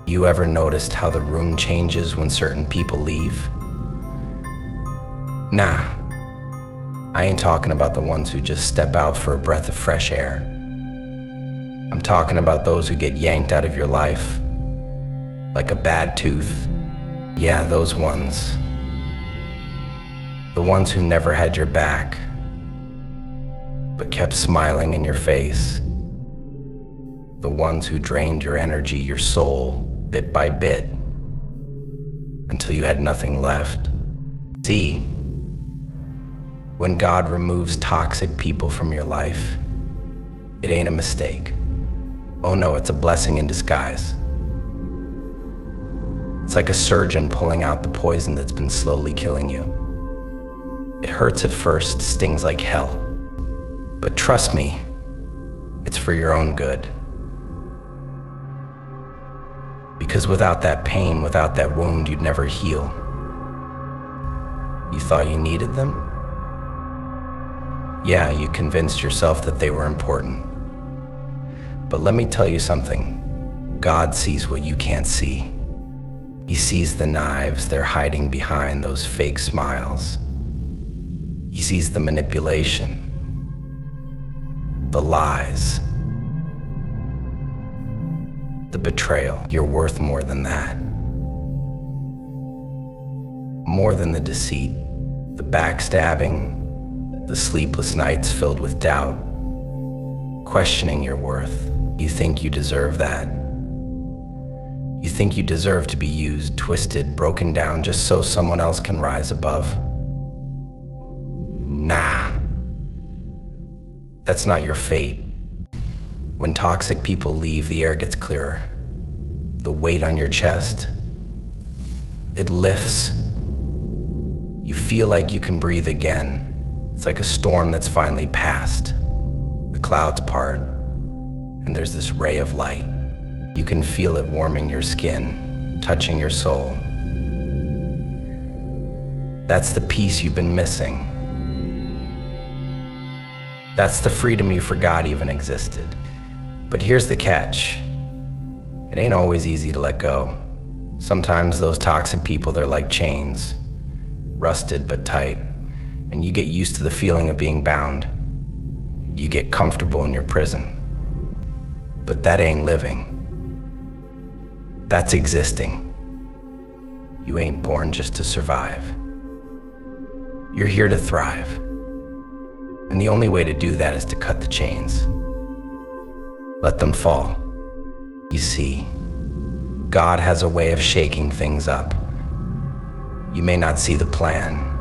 You ever noticed how the room changes when certain people leave? Nah, I ain't talking about the ones who just step out for a breath of fresh air. I'm talking about those who get yanked out of your life, like a bad tooth. Yeah, those ones. The ones who never had your back, but kept smiling in your face. The ones who drained your energy, your soul, bit by bit, until you had nothing left. See, when God removes toxic people from your life, it ain't a mistake. Oh no, it's a blessing in disguise. It's like a surgeon pulling out the poison that's been slowly killing you. It hurts at first, stings like hell. But trust me, it's for your own good. Because without that pain, without that wound, you'd never heal. You thought you needed them? Yeah, you convinced yourself that they were important. But let me tell you something. God sees what you can't see. He sees the knives they're hiding behind those fake smiles. He sees the manipulation, the lies, the betrayal. You're worth more than that. More than the deceit, the backstabbing, the sleepless nights filled with doubt, questioning your worth. You think you deserve that. You think you deserve to be used, twisted, broken down just so someone else can rise above. Nah. That's not your fate. When toxic people leave, the air gets clearer. The weight on your chest, it lifts. You feel like you can breathe again. It's like a storm that's finally passed. The clouds part, and there's this ray of light. You can feel it warming your skin, touching your soul. That's the peace you've been missing. That's the freedom you forgot even existed. But here's the catch. It ain't always easy to let go. Sometimes those toxic people, they're like chains, rusted but tight, and you get used to the feeling of being bound. You get comfortable in your prison. But that ain't living. That's existing. You ain't born just to survive. You're here to thrive. And the only way to do that is to cut the chains. Let them fall. You see, God has a way of shaking things up. You may not see the plan.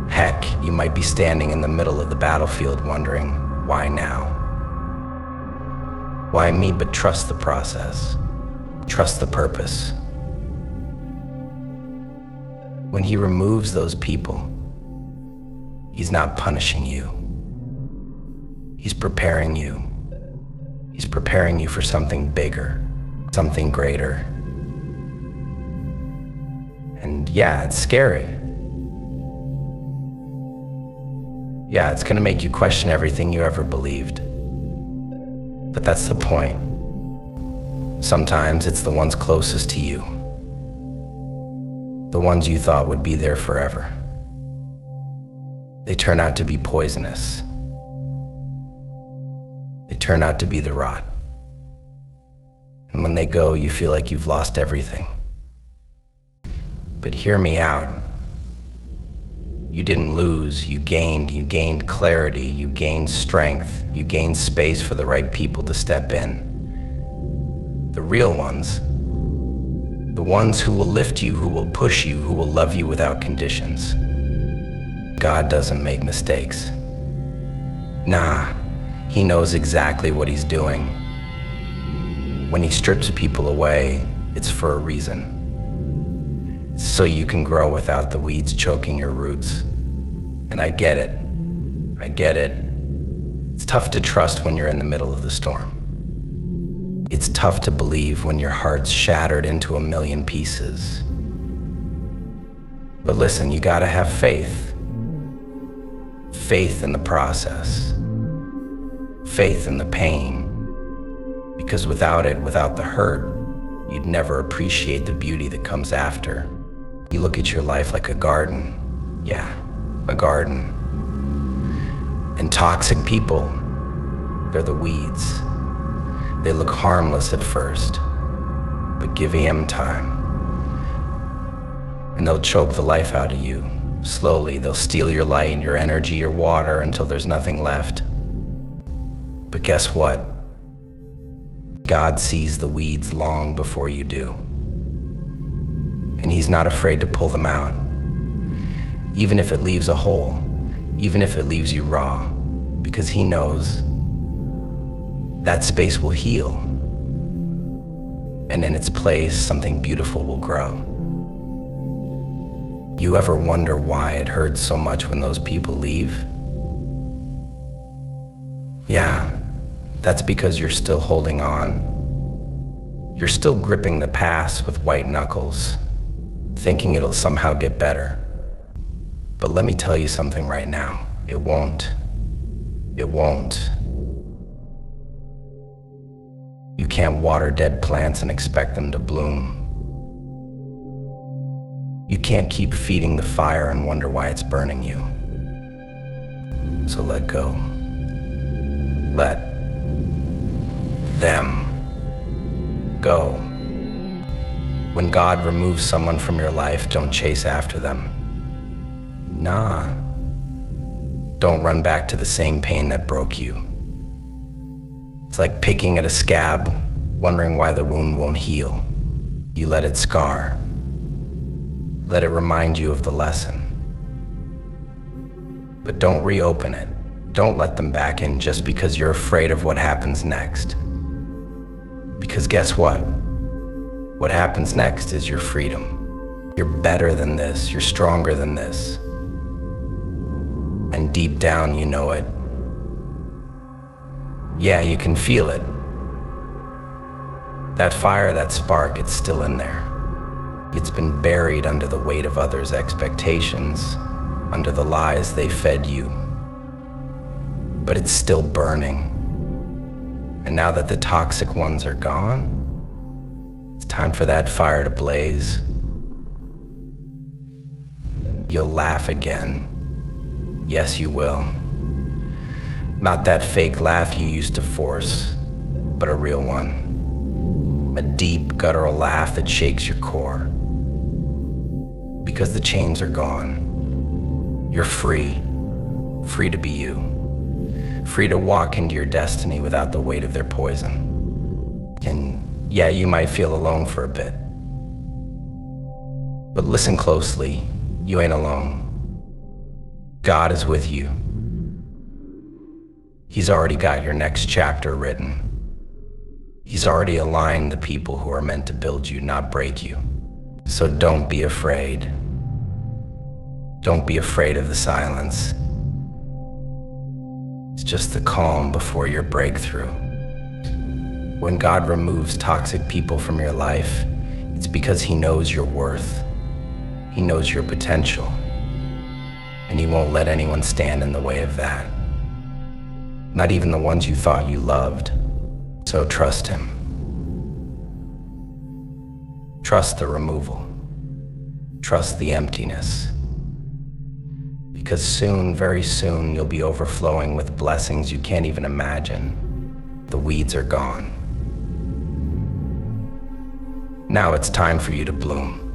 Heck, you might be standing in the middle of the battlefield wondering, why now? Why me? But trust the process. Trust the purpose. When he removes those people, he's not punishing you. He's preparing you. He's preparing you for something bigger, something greater. And yeah, it's scary. Yeah, it's gonna make you question everything you ever believed. But that's the point. Sometimes it's the ones closest to you, the ones you thought would be there forever. They turn out to be poisonous. They turn out to be the rot. And when they go, you feel like you've lost everything. But hear me out. You didn't lose, you gained clarity, you gained strength, you gained space for the right people to step in. The real ones. The ones who will lift you, who will push you, who will love you without conditions. God doesn't make mistakes. Nah, he knows exactly what he's doing. When he strips people away, it's for a reason. So you can grow without the weeds choking your roots. And I get it. I get it. It's tough to trust when you're in the middle of the storm. It's tough to believe when your heart's shattered into a million pieces. But listen, you gotta have faith. Faith in the process. Faith in the pain. Because without it, without the hurt, you'd never appreciate the beauty that comes after. You look at your life like a garden. Yeah, a garden. And toxic people, they're the weeds. They look harmless at first, but give them time. And they'll choke the life out of you. Slowly, they'll steal your light, your energy, your water until there's nothing left. But guess what? God sees the weeds long before you do. And He's not afraid to pull them out. Even if it leaves a hole, even if it leaves you raw, because He knows that space will heal. And in its place, something beautiful will grow. You ever wonder why it hurts so much when those people leave? Yeah, that's because you're still holding on. You're still gripping the past with white knuckles, thinking it'll somehow get better. But let me tell you something right now. It won't. It won't. You can't water dead plants and expect them to bloom. You can't keep feeding the fire and wonder why it's burning you. So let go. Let them go. When God removes someone from your life, don't chase after them. Nah. Don't run back to the same pain that broke you. It's like picking at a scab, wondering why the wound won't heal. You let it scar. Let it remind you of the lesson. But don't reopen it. Don't let them back in just because you're afraid of what happens next. Because guess what? What happens next is your freedom. You're better than this. You're stronger than this. And deep down, you know it. Yeah, you can feel it. That fire, that spark, it's still in there. It's been buried under the weight of others' expectations, under the lies they fed you. But it's still burning. And now that the toxic ones are gone, it's time for that fire to blaze. You'll laugh again. Yes, you will. Not that fake laugh you used to force, but a real one. A deep, guttural laugh that shakes your core. Because the chains are gone. You're free. Free to be you. Free to walk into your destiny without the weight of their poison. And yeah, you might feel alone for a bit. But listen closely. You ain't alone. God is with you. He's already got your next chapter written. He's already aligned the people who are meant to build you, not break you. So don't be afraid. Don't be afraid of the silence. It's just the calm before your breakthrough. When God removes toxic people from your life, it's because He knows your worth. He knows your potential. And He won't let anyone stand in the way of that. Not even the ones you thought you loved. So trust Him. Trust the removal. Trust the emptiness. Because soon, very soon, you'll be overflowing with blessings you can't even imagine. The weeds are gone. Now it's time for you to bloom.